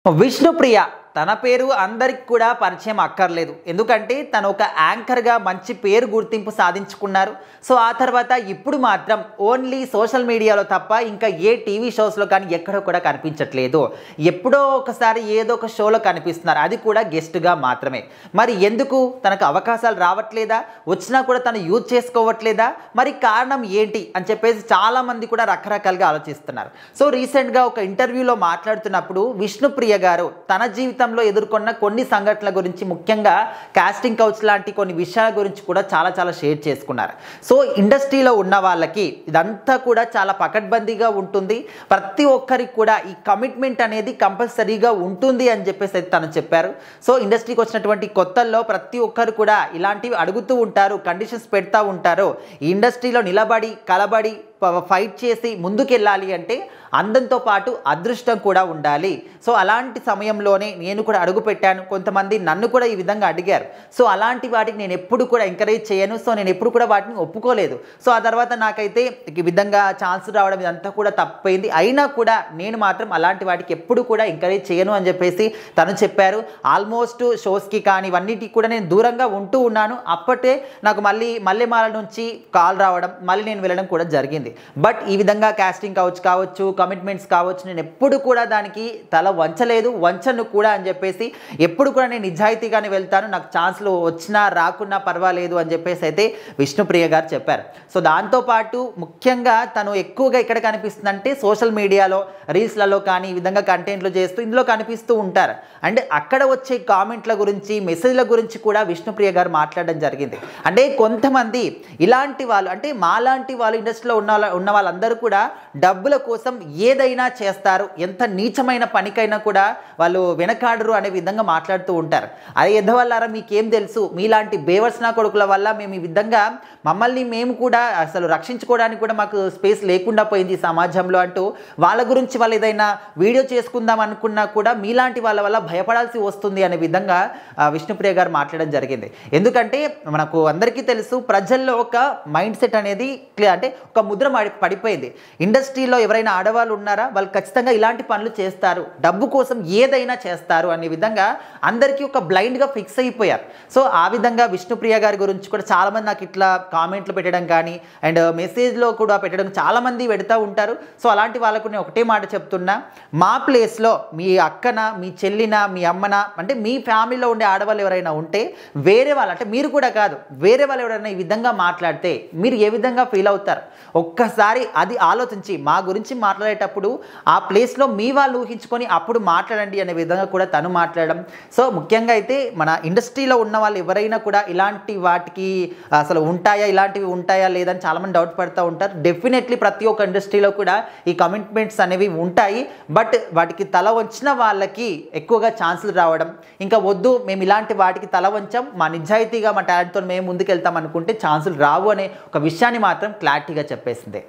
విష్ణుప్రియ తన పేరు అందరికి కూడా పరిచయం అక్కర్లేదు. ఎందుకంటే తను ఒక యాంకర్గా మంచి పేరు గుర్తింపు సాధించుకున్నారు. సో ఆ తర్వాత ఇప్పుడు మాత్రం ఓన్లీ సోషల్ మీడియాలో తప్ప ఇంకా ఏ టీవీ షోస్లో కానీ ఎక్కడో కూడా కనిపించట్లేదు. ఎప్పుడో ఒకసారి ఏదో ఒక షోలో కనిపిస్తున్నారు, అది కూడా గెస్ట్గా మాత్రమే. మరి ఎందుకు తనకు అవకాశాలు రావట్లేదా, వచ్చినా కూడా తను యూజ్ చేసుకోవట్లేదా, మరి కారణం ఏంటి అని చెప్పేసి చాలామంది కూడా రకరకాలుగా ఆలోచిస్తున్నారు. సో రీసెంట్గా ఒక ఇంటర్వ్యూలో మాట్లాడుతున్నప్పుడు విష్ణుప్రియ గారు తన జీవితంలో ఎదుర్కొన్న కొన్ని సంఘటనల గురించి, ముఖ్యంగా కాస్టింగ్ కౌచ్ లాంటి కొన్ని విషయాల గురించి కూడా చాలా షేర్ చేసుకున్నారు. సో ఇండస్ట్రీలో ఉన్న వాళ్ళకి ఇదంతా కూడా చాలా పకడ్బందీగా ఉంటుంది, ప్రతి ఒక్కరికి కూడా ఈ కమిట్మెంట్ అనేది కంపల్సరీగా ఉంటుంది అని చెప్పేసి అయితే తను చెప్పారు. సో ఇండస్ట్రీకి వచ్చినటువంటి కొత్తల్లో ప్రతి ఒక్కరు కూడా ఇలాంటివి అడుగుతూ ఉంటారు, కండిషన్స్ పెడతా ఉంటారు. ఈ ఇండస్ట్రీలో నిలబడి కలబడి ఫైట్ చేసి ముందుకెళ్ళాలి అంటే అందంతో పాటు అదృష్టం కూడా ఉండాలి. సో అలాంటి సమయంలోనే నేను కూడా అడుగు పెట్టాను. కొంతమంది నన్ను కూడా ఈ విధంగా అడిగారు. సో అలాంటి వాటికి నేను ఎప్పుడు కూడా ఎంకరేజ్ చేయను. సో నేను ఎప్పుడు కూడా వాటిని ఒప్పుకోలేదు. సో ఆ తర్వాత నాకైతే ఈ విధంగా ఛాన్స్ రావడం ఇదంతా కూడా తప్పైంది. అయినా కూడా నేను మాత్రం అలాంటి వాటికి ఎప్పుడు కూడా ఎంకరేజ్ చేయను అని చెప్పేసి తను చెప్పారు. ఆల్మోస్ట్ షోస్కి కానీ ఇవన్నిటికి కూడా నేను దూరంగా ఉంటూ ఉన్నాను. అప్పటే నాకు మల్లెమాల నుంచి కాల్ రావడం, మళ్ళీ నేను వెళ్ళడం కూడా జరిగింది. బట్ ఈ విధంగా కాస్టింగ్ కావచ్చు, కమిట్మెంట్స్ కావచ్చు, నేను ఎప్పుడు కూడా దానికి తల వంచను కూడా అని చెప్పేసి ఎప్పుడు కూడా నేను నిజాయితీగానే వెళ్తాను. నాకు ఛాన్స్లు వచ్చినా రాకున్నా పర్వాలేదు అని చెప్పేసి అయితే విష్ణుప్రియ గారు చెప్పారు. సో దాంతోపాటు ముఖ్యంగా తను ఎక్కువగా ఎక్కడ కనిపిస్తుందంటే సోషల్ మీడియాలో రీల్స్లలో కానీ ఈ విధంగా కంటెంట్లు చేస్తూ ఇందులో కనిపిస్తూ ఉంటారు. అండ్ అక్కడ వచ్చే కామెంట్ల గురించి, మెసేజ్ల గురించి కూడా విష్ణుప్రియ గారు మాట్లాడడం జరిగింది. అంటే కొంతమంది ఇలాంటి వాళ్ళు, అంటే మాలాంటి వాళ్ళు ఇండస్ట్రీలో ఉన్న వాళ్ళందరూ కూడా డబ్బుల కోసం ఏదైనా చేస్తారు, ఎంత నీచమైన పనికైనా కూడా వాళ్ళు వెనకాడరు అనే విధంగా మాట్లాడుతూ ఉంటారు. అదే ఎదవల్లారా మీకేం తెలుసు, మీలాంటి బేవర్స్నా కొడుకుల వల్ల మేము ఈ విధంగా మమ్మల్ని మేము కూడా అసలు రక్షించుకోవడానికి కూడా మాకు స్పేస్ లేకుండా పోయింది సమాజంలో అంటూ వాళ్ళ గురించి వాళ్ళు ఏదైనా వీడియో చేసుకుందాం అనుకున్నా కూడా మీలాంటి వాళ్ళ వల్ల భయపడాల్సి వస్తుంది అనే విధంగా విష్ణుప్రియ గారు మాట్లాడడం జరిగింది. ఎందుకంటే మనకు అందరికీ తెలుసు, ప్రజల్లో ఒక మైండ్ సెట్ అనేది అంటే ఒక ముద్ర పడిపోయింది. ఇండస్ట్రీలో ఎవరైనా ఆడవాళ్ళు ఉన్నారా, వాళ్ళు ఖచ్చితంగా ఇలాంటి పనులు చేస్తారు, డబ్బు కోసం ఏదైనా చేస్తారు అనే విధంగా అందరికీ ఒక బ్లైండ్గా ఫిక్స్ అయిపోయారు. సో ఆ విధంగా విష్ణుప్రియ గారి గురించి కూడా చాలామంది నాకు ఇట్లా కామెంట్లు పెట్టడం కానీ అండ్ మెసేజ్లో కూడా పెట్టడం చాలామంది పెడతా ఉంటారు. సో అలాంటి వాళ్ళకు నేను ఒకటే మాట చెప్తున్నా, మా ప్లేస్లో మీ అక్కన, మీ చెల్లిన, మీ అమ్మన, అంటే మీ ఫ్యామిలీలో ఉండే ఆడవాళ్ళు ఎవరైనా ఉంటే వేరే వాళ్ళు, అంటే మీరు కూడా కాదు, వేరే వాళ్ళు ఎవరైనా ఈ విధంగా మాట్లాడితే మీరు ఏ విధంగా ఫీల్ అవుతారు ఒక్కసారి అది ఆలోచించి మా గురించి మాట్లాడేటప్పుడు ఆ ప్లేస్లో మీ వాళ్ళు ఊహించుకొని అప్పుడు మాట్లాడండి అనే విధంగా కూడా తను మాట్లాడడం. సో ముఖ్యంగా అయితే మన ఇండస్ట్రీలో ఉన్న వాళ్ళు ఎవరైనా కూడా ఇలాంటి వాటికి అసలు ఇలాంటివి ఉంటాయా లేదని చాలామంది డౌట్ పడుతూ ఉంటారు. డెఫినెట్లీ ప్రతి ఒక్క ఇండస్ట్రీలో కూడా ఈ కమిట్మెంట్స్ అనేవి ఉంటాయి. బట్ వాటికి తల వంచిన వాళ్ళకి ఎక్కువగా ఛాన్సులు రావడం, ఇంకా వద్దు మేము ఇలాంటి వాటికి తల వంచాం, మా నిజాయితీగా మా టాలెంట్తో మేము ముందుకెళ్తాం అనుకుంటే ఛాన్సులు రావు అనే ఒక విషయాన్ని మాత్రం క్లారిటీగా చెప్పేసింది.